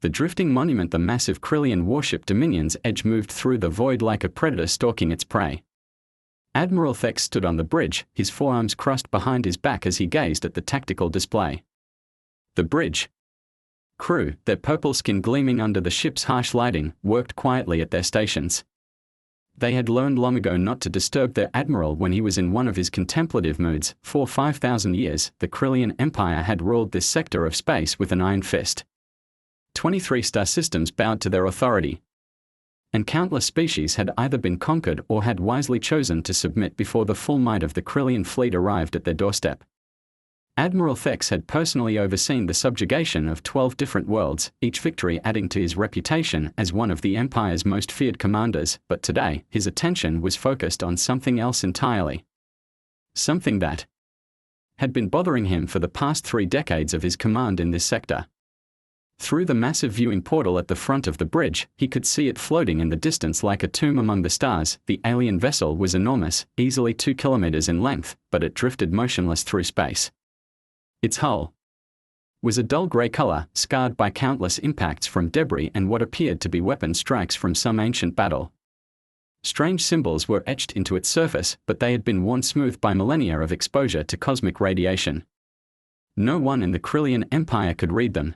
The drifting monument, the massive Krillian warship Dominion's edge, moved through the void like a predator stalking its prey. Admiral Thex stood on the bridge, his forearms crossed behind his back as he gazed at the tactical display. The bridge crew, their purple skin gleaming under the ship's harsh lighting, worked quietly at their stations. They had learned long ago not to disturb their admiral when he was in one of his contemplative moods. For 5,000 years, the Krillian Empire had ruled this sector of space with an iron fist. 23 star systems bowed to their authority, and countless species had either been conquered or had wisely chosen to submit before the full might of the Krillian fleet arrived at their doorstep. Admiral Thex had personally overseen the subjugation of 12 different worlds, each victory adding to his reputation as one of the Empire's most feared commanders, but today, his attention was focused on something else entirely. Something that had been bothering him for the past 3 decades of his command in this sector. Through the massive viewing portal at the front of the bridge, he could see it floating in the distance like a tomb among the stars. The alien vessel was enormous, easily 2 kilometers in length, but it drifted motionless through space. Its hull was a dull gray color, scarred by countless impacts from debris and what appeared to be weapon strikes from some ancient battle. Strange symbols were etched into its surface, but they had been worn smooth by millennia of exposure to cosmic radiation. No one in the Krillian Empire could read them.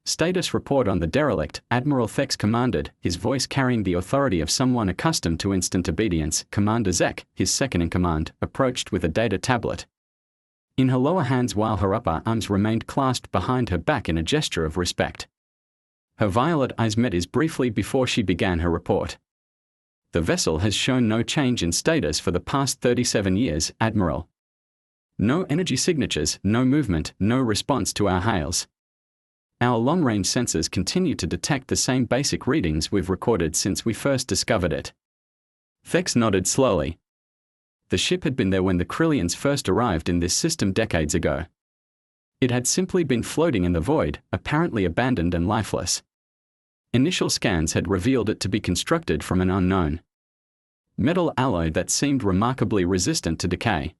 Status report on the derelict, Admiral Thex commanded, his voice carrying the authority of someone accustomed to instant obedience. Commander Zek, his second-in-command, approached with a data tablet in her lower hands while her upper arms remained clasped behind her back in a gesture of respect. Her violet eyes met his briefly before she began her report. The vessel has shown no change in status for the past 37 years, Admiral. No energy signatures, no movement, no response to our hails. Our long-range sensors continue to detect the same basic readings we've recorded since we first discovered it. Thex nodded slowly. The ship had been there when the Krillians first arrived in this system decades ago. It had simply been floating in the void, apparently abandoned and lifeless. Initial scans had revealed it to be constructed from an unknown metal alloy that seemed remarkably resistant to decay.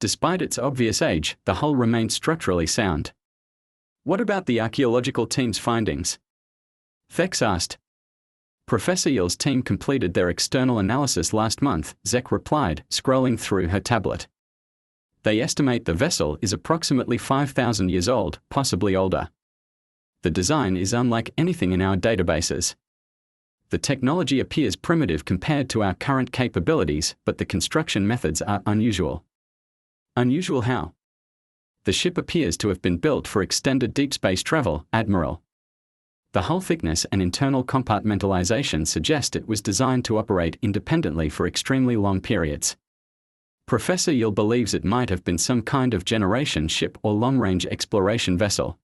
Despite its obvious age, the hull remained structurally sound. What about the archaeological team's findings? Thex asked. Professor Yill's team completed their external analysis last month, Zek replied, scrolling through her tablet. They estimate the vessel is approximately 5,000 years old, possibly older. The design is unlike anything in our databases. The technology appears primitive compared to our current capabilities, but the construction methods are unusual. Unusual how? The ship appears to have been built for extended deep space travel, Admiral. The hull thickness and internal compartmentalization suggest it was designed to operate independently for extremely long periods. Professor Yill believes it might have been some kind of generation ship or long-range exploration vessel.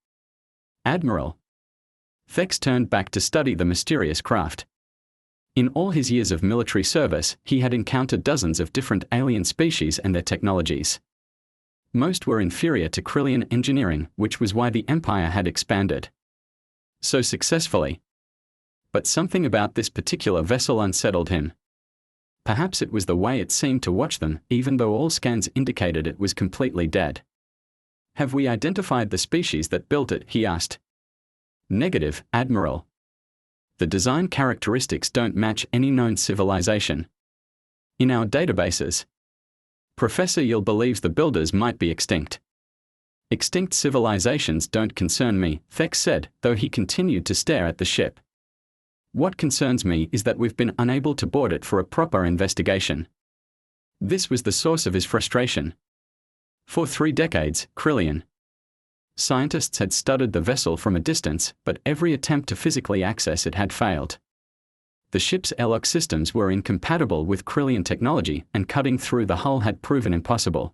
Admiral. Thex turned back to study the mysterious craft. In all his years of military service, he had encountered dozens of different alien species and their technologies. Most were inferior to Krillian engineering, which was why the Empire had expanded so successfully. But something about this particular vessel unsettled him. Perhaps it was the way it seemed to watch them, even though all scans indicated it was completely dead. Have we identified the species that built it? He asked. Negative, Admiral. The design characteristics don't match any known civilization in our databases. Professor Yill believes the builders might be extinct. Extinct civilizations don't concern me, Thex said, though he continued to stare at the ship. What concerns me is that we've been unable to board it for a proper investigation. This was the source of his frustration. For 3 decades, Krillian scientists had studied the vessel from a distance, but every attempt to physically access it had failed. The ship's airlock systems were incompatible with Krillian technology, and cutting through the hull had proven impossible.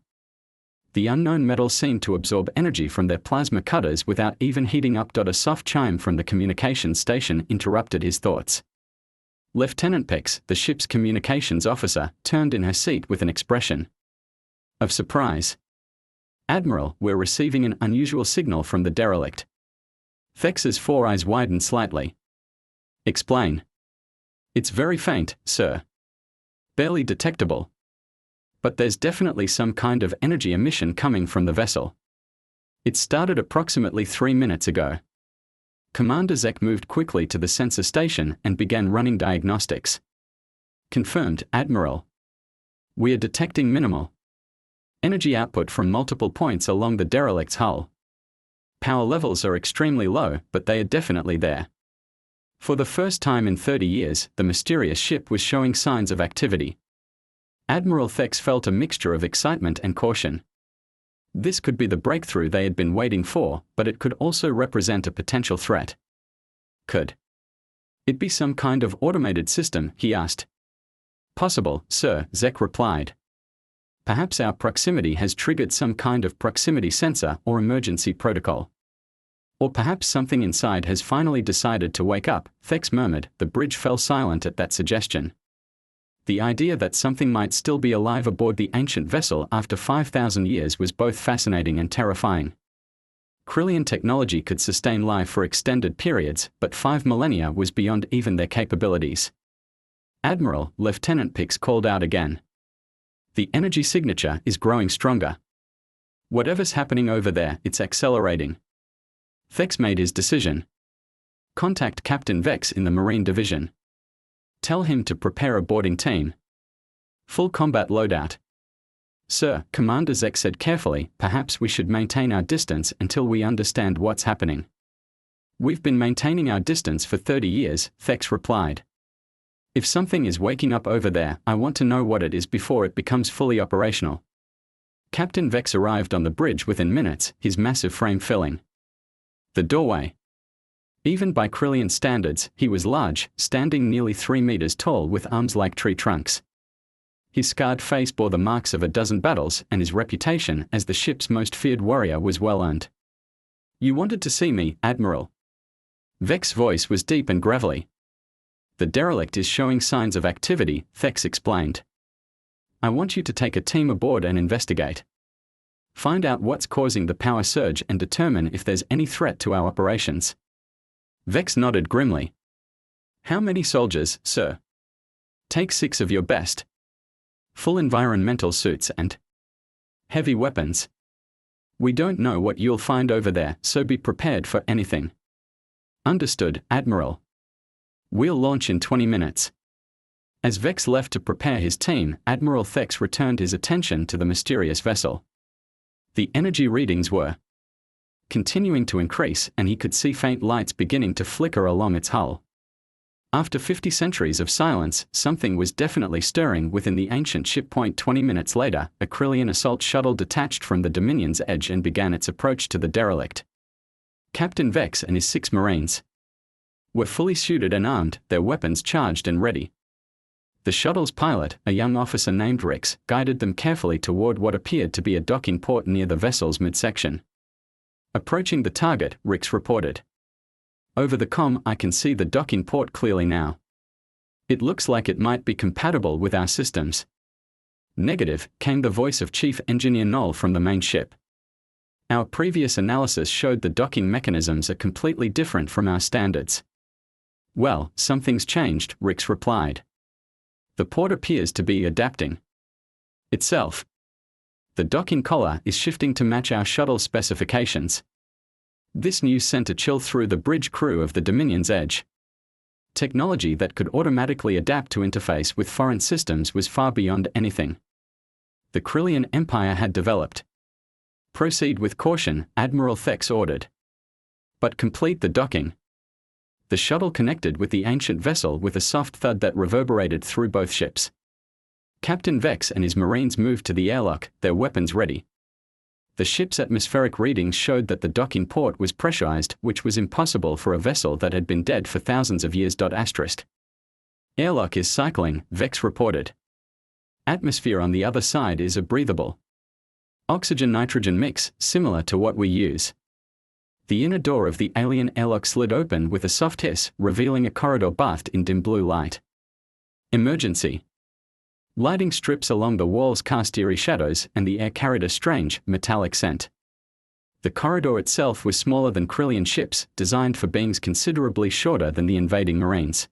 The unknown metal seemed to absorb energy from their plasma cutters without even heating up. A soft chime from the communications station interrupted his thoughts. Lieutenant Pex, the ship's communications officer, turned in her seat with an expression of surprise. Admiral, we're receiving an unusual signal from the derelict. Thex's 4 eyes widened slightly. Explain. It's very faint, sir. Barely detectable. But there's definitely some kind of energy emission coming from the vessel. It started approximately 3 minutes ago. Commander Zek moved quickly to the sensor station and began running diagnostics. Confirmed, Admiral. We are detecting minimal energy output from multiple points along the derelict's hull. Power levels are extremely low, but they are definitely there. For the first time in 30 years, the mysterious ship was showing signs of activity. Admiral Thex felt a mixture of excitement and caution. This could be the breakthrough they had been waiting for, but it could also represent a potential threat. Could it be some kind of automated system, he asked. Possible, sir, Zek replied. Perhaps our proximity has triggered some kind of proximity sensor or emergency protocol. Or perhaps something inside has finally decided to wake up, Thex murmured. The bridge fell silent at that suggestion. The idea that something might still be alive aboard the ancient vessel after 5,000 years was both fascinating and terrifying. Krillian technology could sustain life for extended periods, but 5 millennia was beyond even their capabilities. Admiral, Lieutenant Pix called out again. The energy signature is growing stronger. Whatever's happening over there, it's accelerating. Thex made his decision. Contact Captain Vex in the Marine Division. Tell him to prepare a boarding team. Full combat loadout. Sir, Commander Zek said carefully, perhaps we should maintain our distance until we understand what's happening. We've been maintaining our distance for 30 years, Thex replied. If something is waking up over there, I want to know what it is before it becomes fully operational. Captain Vex arrived on the bridge within minutes, his massive frame filling the doorway. Even by Krillian standards, he was large, standing nearly 3 meters tall with arms like tree trunks. His scarred face bore the marks of a dozen battles, and his reputation as the ship's most feared warrior was well earned. You wanted to see me, Admiral. Vex's voice was deep and gravelly. The derelict is showing signs of activity, Thex explained. I want you to take a team aboard and investigate. Find out what's causing the power surge and determine if there's any threat to our operations. Vex nodded grimly. How many soldiers, sir? Take 6 of your best. Full environmental suits and heavy weapons. We don't know what you'll find over there, so be prepared for anything. Understood, Admiral. We'll launch in 20 minutes. As Vex left to prepare his team, Admiral Thex returned his attention to the mysterious vessel. The energy readings were continuing to increase, and he could see faint lights beginning to flicker along its hull. After 50 centuries of silence, something was definitely stirring within the ancient ship. 20 minutes later, a Krillian assault shuttle detached from the Dominion's edge and began its approach to the derelict. Captain Vex and his 6 Marines were fully suited and armed, their weapons charged and ready. The shuttle's pilot, a young officer named Rix, guided them carefully toward what appeared to be a docking port near the vessel's midsection. Approaching the target, Rix reported. Over the comm, I can see the docking port clearly now. It looks like it might be compatible with our systems. Negative, came the voice of Chief Engineer Knoll from the main ship. Our previous analysis showed the docking mechanisms are completely different from our standards. Well, something's changed, Rix replied. The port appears to be adapting itself. The docking collar is shifting to match our shuttle specifications. This news sent a chill through the bridge crew of the Dominion's Edge. Technology that could automatically adapt to interface with foreign systems was far beyond anything the Krillian Empire had developed. Proceed with caution, Admiral Thex ordered. But complete the docking. The shuttle connected with the ancient vessel with a soft thud that reverberated through both ships. Captain Vex and his Marines moved to the airlock, their weapons ready. The ship's atmospheric readings showed that the docking port was pressurized, which was impossible for a vessel that had been dead for thousands of years. Airlock is cycling, Vex reported. Atmosphere on the other side is a breathable oxygen-nitrogen mix, similar to what we use. The inner door of the alien airlock slid open with a soft hiss, revealing a corridor bathed in dim blue light. Emergency. Lighting strips along the walls cast eerie shadows, and the air carried a strange, metallic scent. The corridor itself was smaller than Krillian ships, designed for beings considerably shorter than the invading Marines.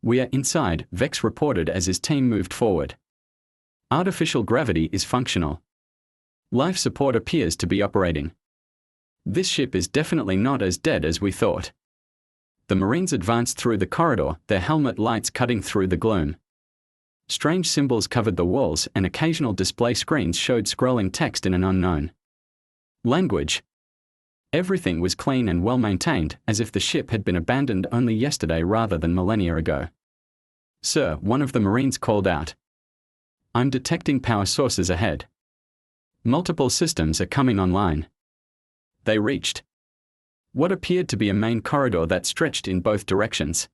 We are inside, Vex reported as his team moved forward. Artificial gravity is functional. Life support appears to be operating. This ship is definitely not as dead as we thought. The Marines advanced through the corridor, their helmet lights cutting through the gloom. Strange symbols covered the walls, and occasional display screens showed scrolling text in an unknown language. Everything was clean and well maintained, as if the ship had been abandoned only yesterday rather than millennia ago. "Sir," one of the Marines called out. "I'm detecting power sources ahead. Multiple systems are coming online." They reached what appeared to be a main corridor that stretched in both directions.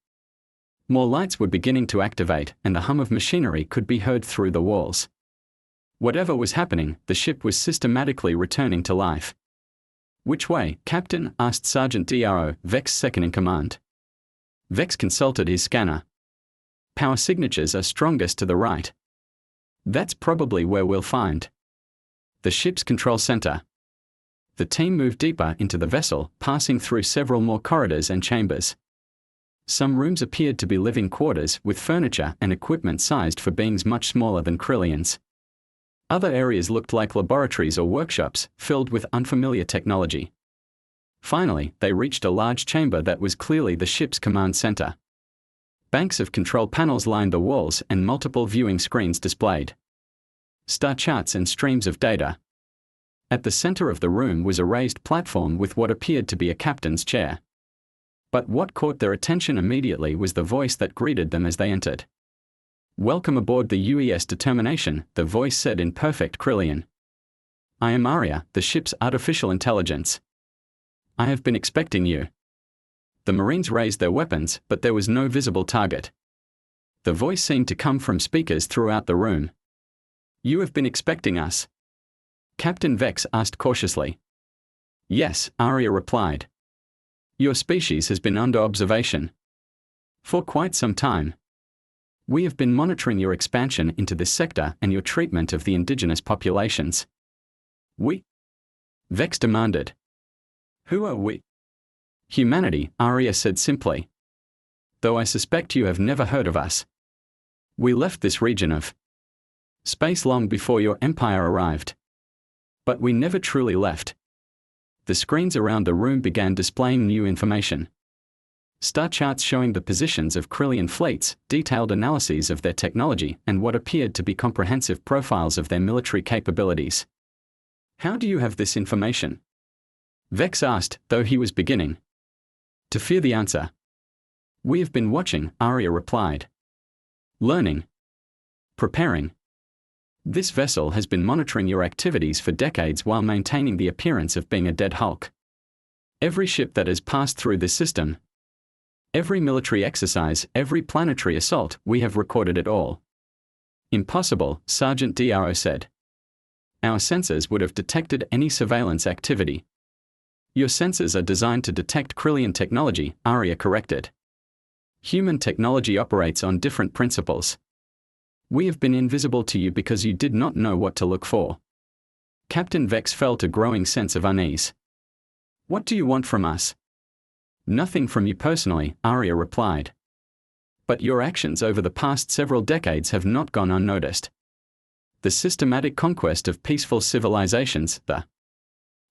More lights were beginning to activate, and the hum of machinery could be heard through the walls. Whatever was happening, the ship was systematically returning to life. "Which way, Captain?" asked Sergeant Dro, Vex second-in-command. Vex consulted his scanner. "Power signatures are strongest to the right. That's probably where we'll find the ship's control center." The team moved deeper into the vessel, passing through several more corridors and chambers. Some rooms appeared to be living quarters, with furniture and equipment sized for beings much smaller than Krillians. Other areas looked like laboratories or workshops, filled with unfamiliar technology. Finally, they reached a large chamber that was clearly the ship's command center. Banks of control panels lined the walls, and multiple viewing screens displayed star charts and streams of data. At the center of the room was a raised platform with what appeared to be a captain's chair. But what caught their attention immediately was the voice that greeted them as they entered. "Welcome aboard the UES Determination," the voice said in perfect Krillian. "I am Aria, the ship's artificial intelligence. I have been expecting you." The Marines raised their weapons, but there was no visible target. The voice seemed to come from speakers throughout the room. "You have been expecting us?" Captain Vex asked cautiously. "Yes," Aria replied. "Your species has been under observation for quite some time. We have been monitoring your expansion into this sector and your treatment of the indigenous populations." "We?" Vex demanded. "Who are we?" "Humanity," Aria said simply. "Though I suspect you have never heard of us. We left this region of space long before your empire arrived. But we never truly left." The screens around the room began displaying new information. Star charts showing the positions of Krillian fleets, detailed analyses of their technology, and what appeared to be comprehensive profiles of their military capabilities. "How do you have this information?" Vex asked, though he was beginning to fear the answer. "We have been watching," Aria replied. "Learning. Preparing. This vessel has been monitoring your activities for decades while maintaining the appearance of being a dead hulk. Every ship that has passed through this system, every military exercise, every planetary assault, we have recorded it all." "Impossible," Sergeant Dro said. "Our sensors would have detected any surveillance activity." "Your sensors are designed to detect Krillian technology," Aria corrected. "Human technology operates on different principles. We have been invisible to you because you did not know what to look for." Captain Vex felt a growing sense of unease. "What do you want from us?" "Nothing from you personally," Aria replied. "But your actions over the past several decades have not gone unnoticed. The systematic conquest of peaceful civilizations, the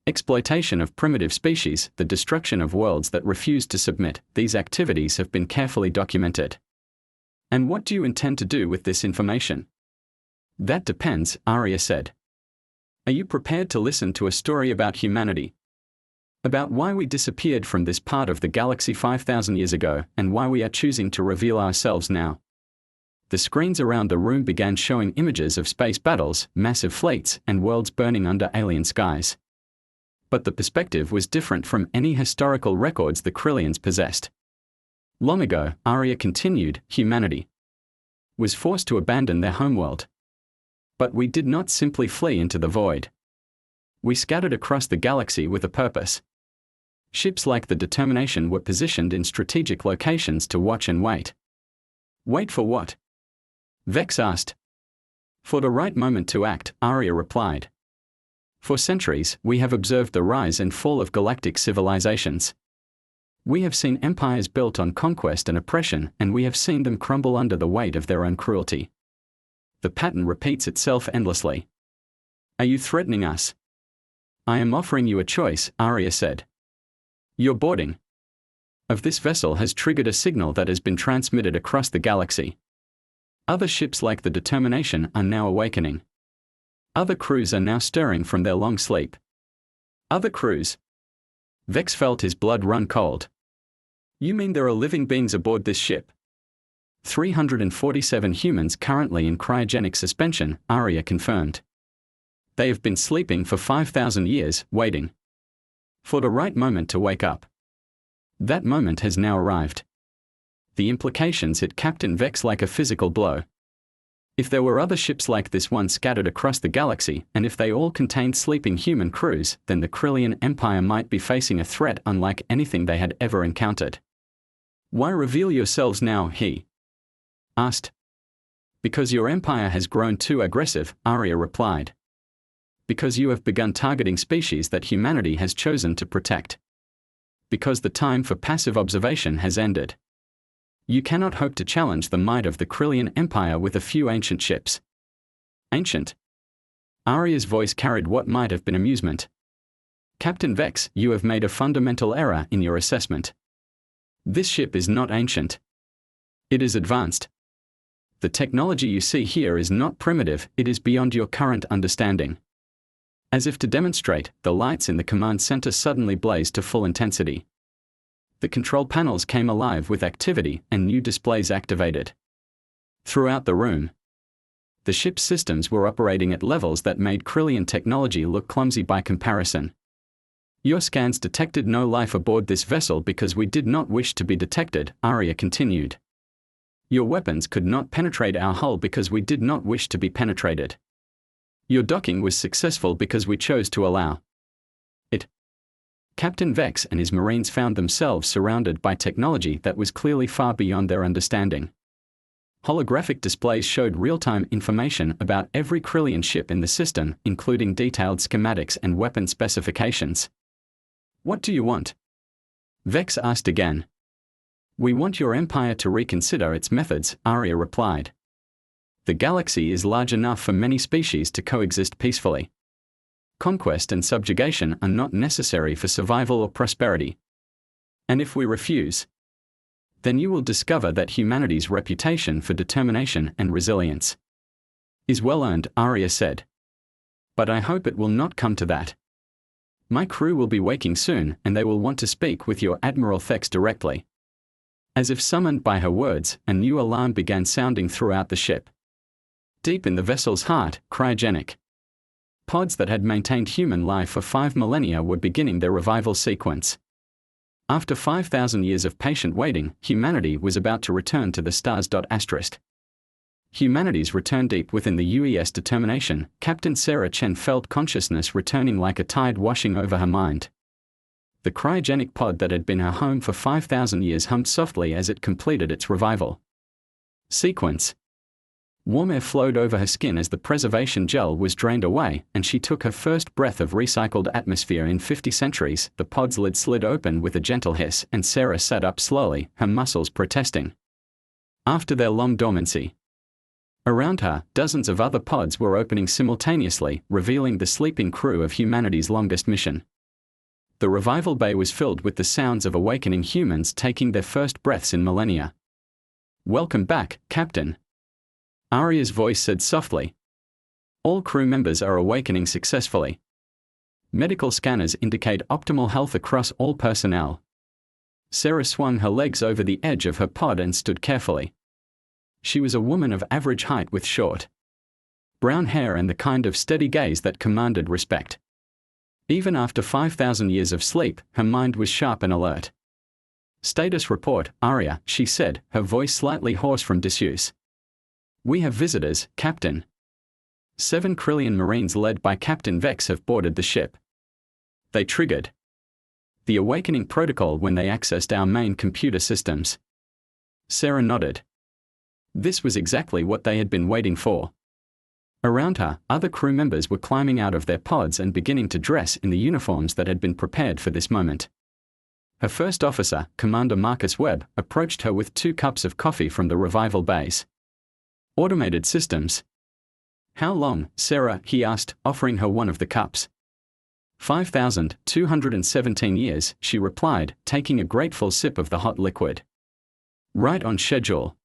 exploitation of primitive species, the destruction of worlds that refuse to submit, these activities have been carefully documented. And what do you intend to do with this information?" "That depends," Aria said. "Are you prepared to listen to a story about humanity? About why we disappeared from this part of the galaxy 5,000 years ago, and why we are choosing to reveal ourselves now?" The screens around the room began showing images of space battles, massive fleets, and worlds burning under alien skies. But the perspective was different from any historical records the Krillians possessed. "Long ago," Aria continued, "humanity was forced to abandon their homeworld. But we did not simply flee into the void. We scattered across the galaxy with a purpose. Ships like the Determination were positioned in strategic locations to watch and wait." "Wait for what?" Vex asked. "For the right moment to act," Aria replied. "For centuries, we have observed the rise and fall of galactic civilizations. We have seen empires built on conquest and oppression, and we have seen them crumble under the weight of their own cruelty. The pattern repeats itself endlessly. Are you threatening us?" "I am offering you a choice," Aria said. "You're boarding of this vessel has triggered a signal that has been transmitted across the galaxy. Other ships like the Determination are now awakening. Other crews are now stirring from their long sleep. Other crews? Vex felt his blood run cold. You mean there are living beings aboard this ship? 347 humans currently in cryogenic suspension, Arya confirmed. They have been sleeping for 5,000 years, waiting for the right moment to wake up. That moment has now arrived. The implications hit Captain Vex like a physical blow. If there were other ships like this one scattered across the galaxy, and if they all contained sleeping human crews, then the Krillian Empire might be facing a threat unlike anything they had ever encountered. Why reveal yourselves now? He asked. Because your empire has grown too aggressive, Arya replied. Because you have begun targeting species that humanity has chosen to protect. Because the time for passive observation has ended. You cannot hope to challenge the might of the Krillian Empire with a few ancient ships. Ancient? Arya's voice carried what might have been amusement. Captain Vex, you have made a fundamental error in your assessment. This ship is not ancient. It is advanced. The technology you see here is not primitive, it is beyond your current understanding. As if to demonstrate, the lights in the command center suddenly blazed to full intensity. The control panels came alive with activity and new displays activated. Throughout the room, the ship's systems were operating at levels that made Krillian technology look clumsy by comparison. Your scans detected no life aboard this vessel because we did not wish to be detected, Arya continued. Your weapons could not penetrate our hull because we did not wish to be penetrated. Your docking was successful because we chose to allow it. Captain Vex and his Marines found themselves surrounded by technology that was clearly far beyond their understanding. Holographic displays showed real-time information about every Krillian ship in the system, including detailed schematics and weapon specifications. What do you want? Vex asked again. We want your empire to reconsider its methods, Arya replied. The galaxy is large enough for many species to coexist peacefully. Conquest and subjugation are not necessary for survival or prosperity. And if we refuse, then you will discover that humanity's reputation for determination and resilience is well earned, Arya said. But I hope it will not come to that. My crew will be waking soon, and they will want to speak with your Admiral Thex directly. As if summoned by her words, a new alarm began sounding throughout the ship. Deep in the vessel's heart, cryogenic pods that had maintained human life for 5 millennia were beginning their revival sequence. After 5,000 years of patient waiting, humanity was about to return to the stars. Humanity's return. Deep within the UES Determination, Captain Sarah Chen felt consciousness returning like a tide washing over her mind. The cryogenic pod that had been her home for 5,000 years hummed softly as it completed its revival sequence. Warm air flowed over her skin as the preservation gel was drained away, and she took her first breath of recycled atmosphere in 50 centuries. The pod's lid slid open with a gentle hiss, and Sarah sat up slowly, her muscles protesting after their long dormancy. Around her, dozens of other pods were opening simultaneously, revealing the sleeping crew of humanity's longest mission. The revival bay was filled with the sounds of awakening humans taking their first breaths in millennia. Welcome back, Captain. Arya's voice said softly. All crew members are awakening successfully. Medical scanners indicate optimal health across all personnel. Sarah swung her legs over the edge of her pod and stood carefully. She was a woman of average height with short brown hair and the kind of steady gaze that commanded respect. Even after 5,000 years of sleep, her mind was sharp and alert. Status report, Arya, she said, her voice slightly hoarse from disuse. We have visitors, Captain. 7 Krillian Marines led by Captain Vex have boarded the ship. They triggered the awakening protocol when they accessed our main computer systems. Sarah nodded. This was exactly what they had been waiting for. Around her, other crew members were climbing out of their pods and beginning to dress in the uniforms that had been prepared for this moment. Her first officer, Commander Marcus Webb, approached her with 2 cups of coffee from the revival base. Automated systems. How long, Sarah? He asked, offering her one of the cups. 5,217 years, she replied, taking a grateful sip of the hot liquid. Right on schedule.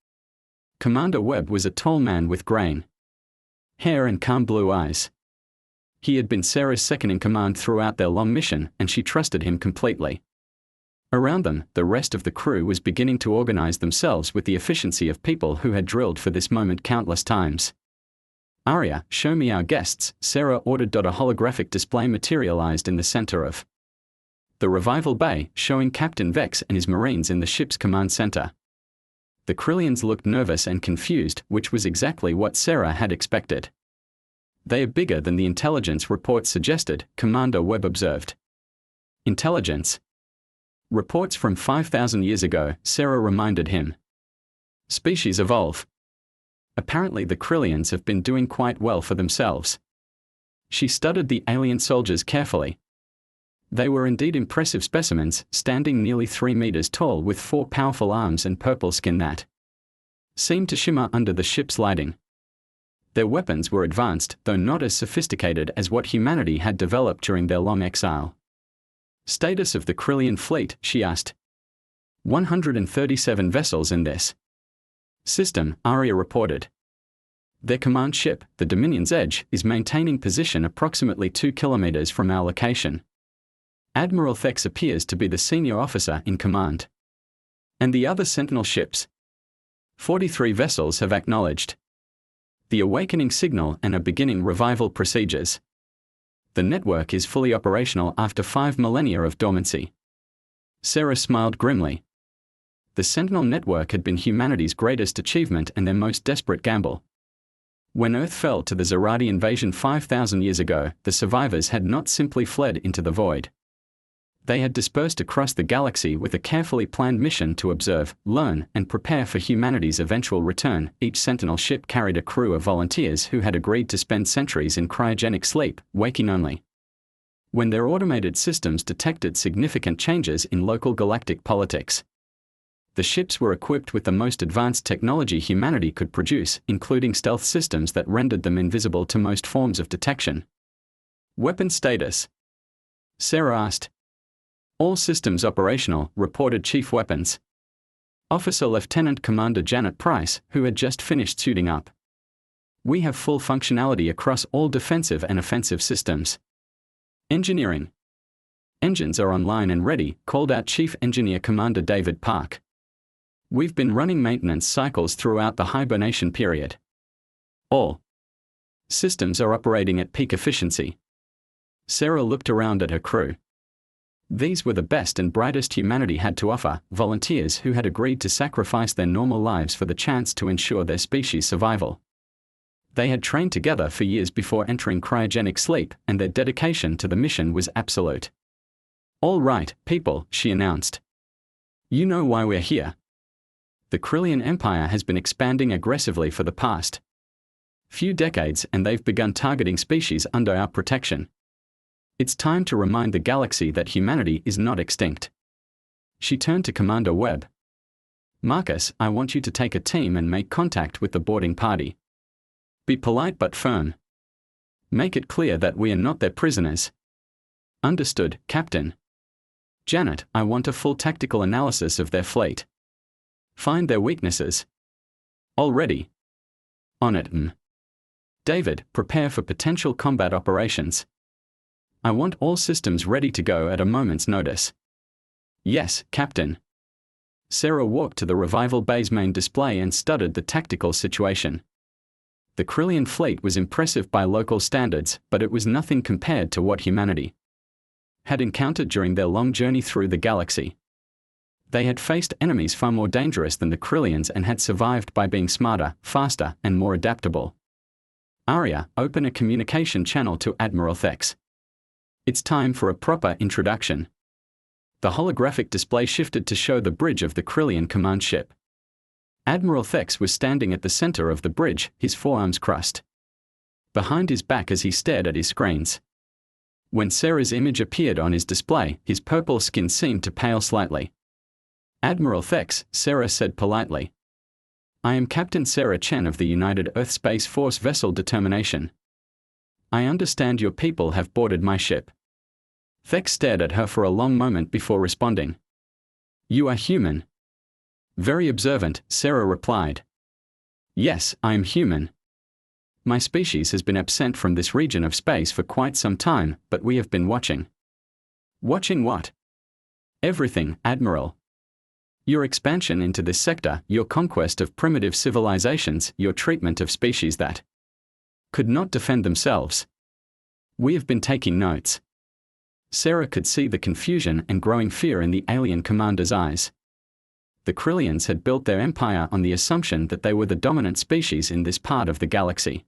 Commander Webb was a tall man with graying hair and calm blue eyes. He had been Sarah's second-in-command throughout their long mission, and she trusted him completely. Around them, the rest of the crew was beginning to organize themselves with the efficiency of people who had drilled for this moment countless times. "Arya, show me our guests," Sarah ordered. A holographic display materialized in the center of the revival bay, showing Captain Vex and his Marines in the ship's command center. The Krillians looked nervous and confused, which was exactly what Sarah had expected. "They are bigger than the intelligence report suggested," Commander Webb observed. "Intelligence? Reports from 5,000 years ago," Sarah reminded him. "Species evolve. Apparently the Krillians have been doing quite well for themselves." She studied the alien soldiers carefully. They were indeed impressive specimens, standing nearly 3 meters tall with 4 powerful arms and purple skin that seemed to shimmer under the ship's lighting. Their weapons were advanced, though not as sophisticated as what humanity had developed during their long exile. "Status of the Krillian fleet?" she asked. 137 vessels in this system," Arya reported. "Their command ship, the Dominion's Edge, is maintaining position approximately 2 kilometers from our location. Admiral Thex appears to be the senior officer in command. And the other Sentinel ships? 43 vessels have acknowledged the awakening signal and are beginning revival procedures. The network is fully operational after 5 millennia of dormancy." Sarah smiled grimly. The Sentinel network had been humanity's greatest achievement and their most desperate gamble. When Earth fell to the Zerati invasion 5,000 years ago, the survivors had not simply fled into the void. They had dispersed across the galaxy with a carefully planned mission to observe, learn, and prepare for humanity's eventual return. Each Sentinel ship carried a crew of volunteers who had agreed to spend centuries in cryogenic sleep, waking only when their automated systems detected significant changes in local galactic politics. The ships were equipped with the most advanced technology humanity could produce, including stealth systems that rendered them invisible to most forms of detection. "Weapon status?" Sarah asked. "All systems operational," reported Chief Weapons Officer Lieutenant Commander Janet Price, who had just finished suiting up. "We have full functionality across all defensive and offensive systems." "Engineering?" "Engines are online and ready," called out Chief Engineer Commander David Park. "We've been running maintenance cycles throughout the hibernation period. All systems are operating at peak efficiency." Sarah looked around at her crew. These were the best and brightest humanity had to offer, volunteers who had agreed to sacrifice their normal lives for the chance to ensure their species' survival. They had trained together for years before entering cryogenic sleep, and their dedication to the mission was absolute. "All right, people," she announced. "You know why we're here. The Krillian Empire has been expanding aggressively for the past few decades, and they've begun targeting species under our protection. It's time to remind the galaxy that humanity is not extinct." She turned to Commander Webb. "Marcus, I want you to take a team and make contact with the boarding party. Be polite but firm. Make it clear that we are not their prisoners." "Understood, Captain." "Janet, I want a full tactical analysis of their fleet. Find their weaknesses." "Already on it." "David, prepare for potential combat operations. I want all systems ready to go at a moment's notice." "Yes, Captain." Sarah walked to the revival bay's main display and studied the tactical situation. The Krillian fleet was impressive by local standards, but it was nothing compared to what humanity had encountered during their long journey through the galaxy. They had faced enemies far more dangerous than the Krillians and had survived by being smarter, faster, and more adaptable. "Arya, open a communication channel to Admiral Thex. It's time for a proper introduction." The holographic display shifted to show the bridge of the Krillian command ship. Admiral Thex was standing at the center of the bridge, his forearms crossed behind his back as he stared at his screens. When Sarah's image appeared on his display, his purple skin seemed to pale slightly. "Admiral Thex," Sarah said politely. "I am Captain Sarah Chen of the United Earth Space Force vessel Determination. I understand your people have boarded my ship. Thex stared at her for a long moment before responding. You are human? Very observant, Sarah replied. Yes, I am human. My species has been absent from this region of space for quite some time, but we have been watching. Watching what? Everything, Admiral. Your expansion into this sector, your conquest of primitive civilizations, your treatment of species that could not defend themselves. We have been taking notes. Sarah could see the confusion and growing fear in the alien commander's eyes. The Krillians had built their empire on the assumption that they were the dominant species in this part of the galaxy.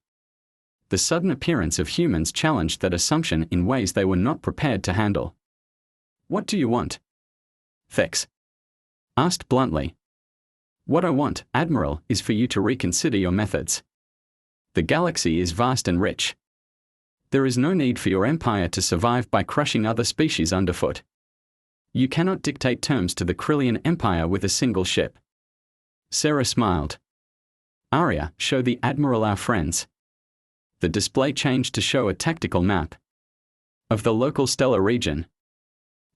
The sudden appearance of humans challenged that assumption in ways they were not prepared to handle. What do you want? Thex asked bluntly. What I want, Admiral, is for you to reconsider your methods. The galaxy is vast and rich. There is no need for your empire to survive by crushing other species underfoot. You cannot dictate terms to the Krillian Empire with a single ship. Sarah smiled. Arya, show the Admiral our friends. The display changed to show a tactical map of the local stellar region.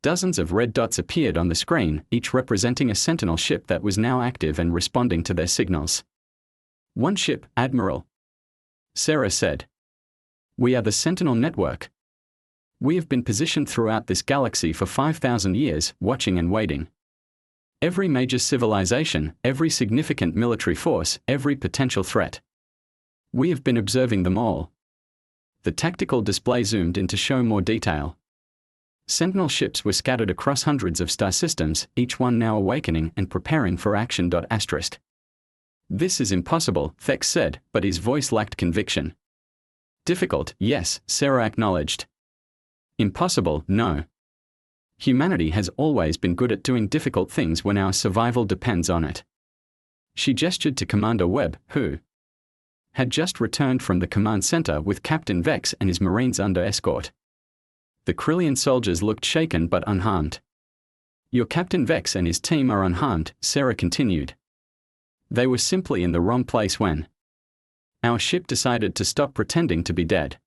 Dozens of red dots appeared on the screen, each representing a sentinel ship that was now active and responding to their signals. One ship, Admiral. Sarah said. We are the Sentinel Network. We have been positioned throughout this galaxy for 5,000 years, watching and waiting. Every major civilization, every significant military force, every potential threat. We have been observing them all. The tactical display zoomed in to show more detail. Sentinel ships were scattered across hundreds of star systems, each one now awakening and preparing for action. This is impossible, Thex said, but his voice lacked conviction. Difficult, yes, Sarah acknowledged. Impossible, no. Humanity has always been good at doing difficult things when our survival depends on it. She gestured to Commander Webb, who had just returned from the command center with Captain Vex and his Marines under escort. The Krillian soldiers looked shaken but unharmed. Your Captain Vex and his team are unharmed, Sarah continued. They were simply in the wrong place when our ship decided to stop pretending to be dead.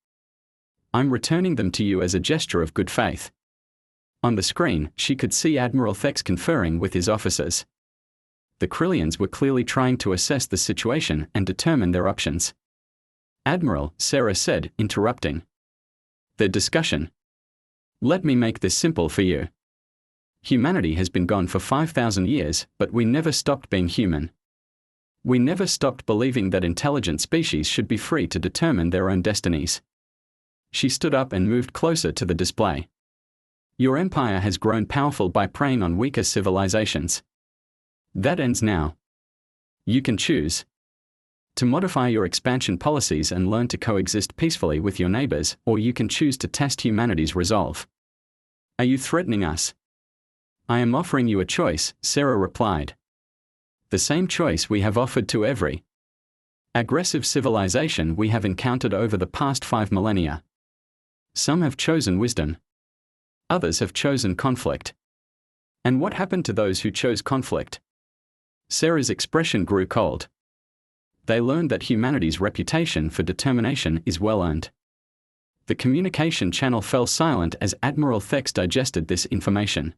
I'm returning them to you as a gesture of good faith. On the screen, she could see Admiral Thex conferring with his officers. The Krillians were clearly trying to assess the situation and determine their options. Admiral, Sarah said, interrupting their discussion. Let me make this simple for you. Humanity has been gone for 5,000 years, but we never stopped being human. We never stopped believing that intelligent species should be free to determine their own destinies. She stood up and moved closer to the display. Your empire has grown powerful by preying on weaker civilizations. That ends now. You can choose to modify your expansion policies and learn to coexist peacefully with your neighbors, or you can choose to test humanity's resolve. Are you threatening us? I am offering you a choice, Sarah replied. The same choice we have offered to every aggressive civilization we have encountered over the past 5 millennia. Some have chosen wisdom. Others have chosen conflict. And what happened to those who chose conflict? Sarah's expression grew cold. They learned that humanity's reputation for determination is well earned. The communication channel fell silent as Admiral Thex digested this information.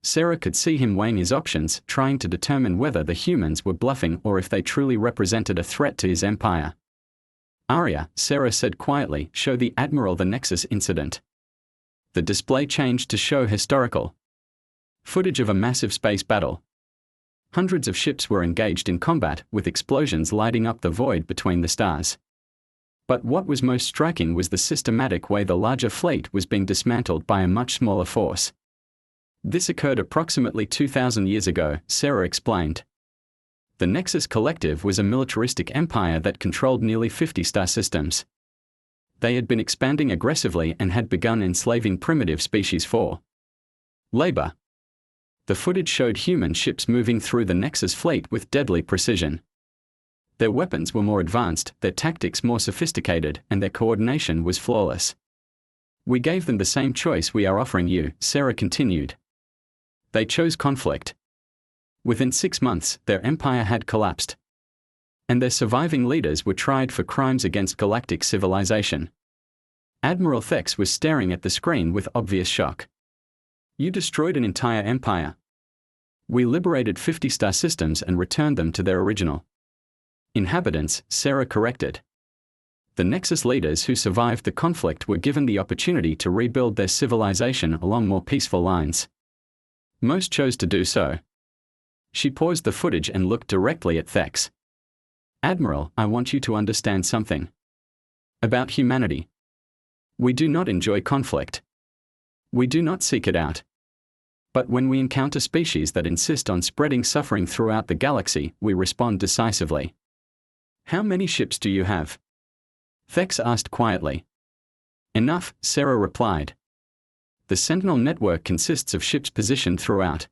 Sarah could see him weighing his options, trying to determine whether the humans were bluffing or if they truly represented a threat to his empire. Arya, Sarah said quietly, show the Admiral the Nexus incident. The display changed to show historical footage of a massive space battle. Hundreds of ships were engaged in combat, with explosions lighting up the void between the stars. But what was most striking was the systematic way the larger fleet was being dismantled by a much smaller force. This occurred approximately 2,000 years ago, Sarah explained. The Nexus Collective was a militaristic empire that controlled nearly 50 star systems. They had been expanding aggressively and had begun enslaving primitive species for labor. The footage showed human ships moving through the Nexus fleet with deadly precision. Their weapons were more advanced, their tactics more sophisticated, and their coordination was flawless. We gave them the same choice we are offering you, Sarah continued. They chose conflict. Within 6 months, their empire had collapsed. And their surviving leaders were tried for crimes against galactic civilization. Admiral Thex was staring at the screen with obvious shock. You destroyed an entire empire. We liberated 50 star systems and returned them to their original inhabitants, Sarah corrected. The Nexus leaders who survived the conflict were given the opportunity to rebuild their civilization along more peaceful lines. Most chose to do so. She paused the footage and looked directly at Thex. Admiral, I want you to understand something about humanity. We do not enjoy conflict. We do not seek it out. But when we encounter species that insist on spreading suffering throughout the galaxy, we respond decisively. How many ships do you have? Thex asked quietly. Enough, Sarah replied. The Sentinel network consists of ships positioned throughout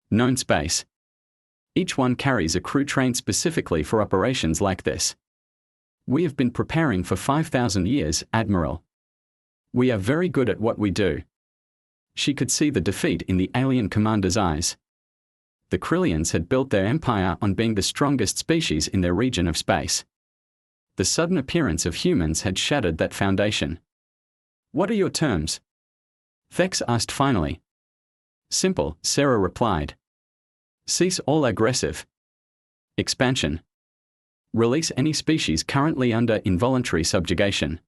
known space. Each one carries a crew trained specifically for operations like this. We have been preparing for 5,000 years, Admiral. We are very good at what we do. She could see the defeat in the alien commander's eyes. The Krillians had built their empire on being the strongest species in their region of space. The sudden appearance of humans had shattered that foundation. What are your terms? Thex asked finally. Simple, Sarah replied. Cease all aggressive expansion. Release any species currently under involuntary subjugation.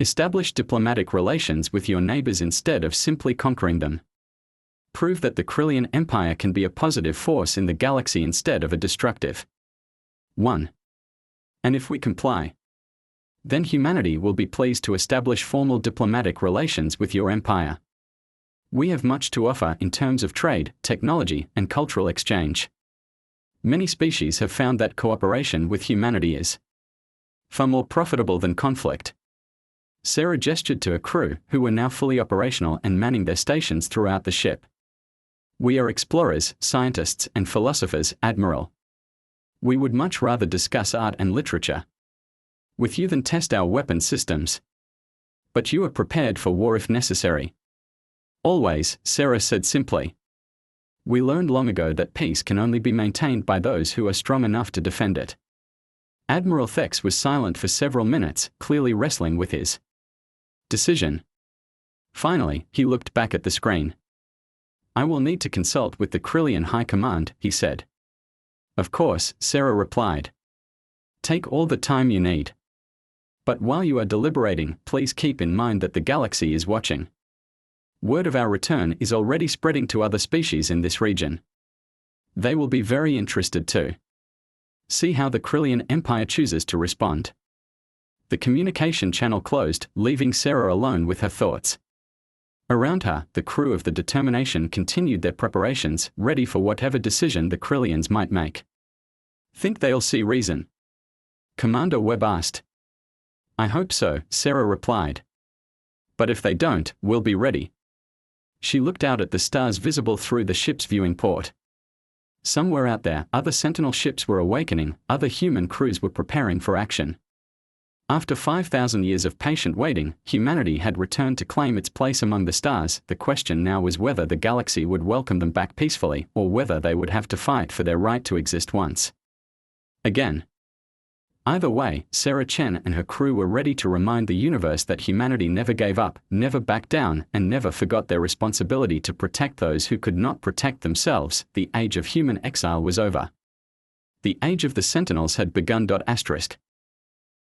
Establish diplomatic relations with your neighbors instead of simply conquering them. Prove that the Krillian Empire can be a positive force in the galaxy instead of a destructive one. And if we comply, then humanity will be pleased to establish formal diplomatic relations with your empire. We have much to offer in terms of trade, technology, and cultural exchange. Many species have found that cooperation with humanity is far more profitable than conflict. Sarah gestured to a crew who were now fully operational and manning their stations throughout the ship. We are explorers, scientists, and philosophers, Admiral. We would much rather discuss art and literature with you than test our weapon systems. But you are prepared for war if necessary. Always, Sarah said simply. We learned long ago that peace can only be maintained by those who are strong enough to defend it. Admiral Thex was silent for several minutes, clearly wrestling with his decision. Finally, he looked back at the screen. I will need to consult with the Krillian High Command, he said. Of course, Sarah replied. Take all the time you need. But while you are deliberating, please keep in mind that the galaxy is watching. Word of our return is already spreading to other species in this region. They will be very interested too. See how the Krillian Empire chooses to respond. The communication channel closed, leaving Sarah alone with her thoughts. Around her, the crew of the Determination continued their preparations, ready for whatever decision the Krillians might make. Think they'll see reason? Commander Webb asked. I hope so, Sarah replied. But if they don't, we'll be ready. She looked out at the stars visible through the ship's viewing port. Somewhere out there, other Sentinel ships were awakening, other human crews were preparing for action. After 5,000 years of patient waiting, humanity had returned to claim its place among the stars. The question now was whether the galaxy would welcome them back peacefully, or whether they would have to fight for their right to exist once again. Either way, Sarah Chen and her crew were ready to remind the universe that humanity never gave up, never backed down, and never forgot their responsibility to protect those who could not protect themselves. The age of human exile was over. The age of the Sentinels had begun.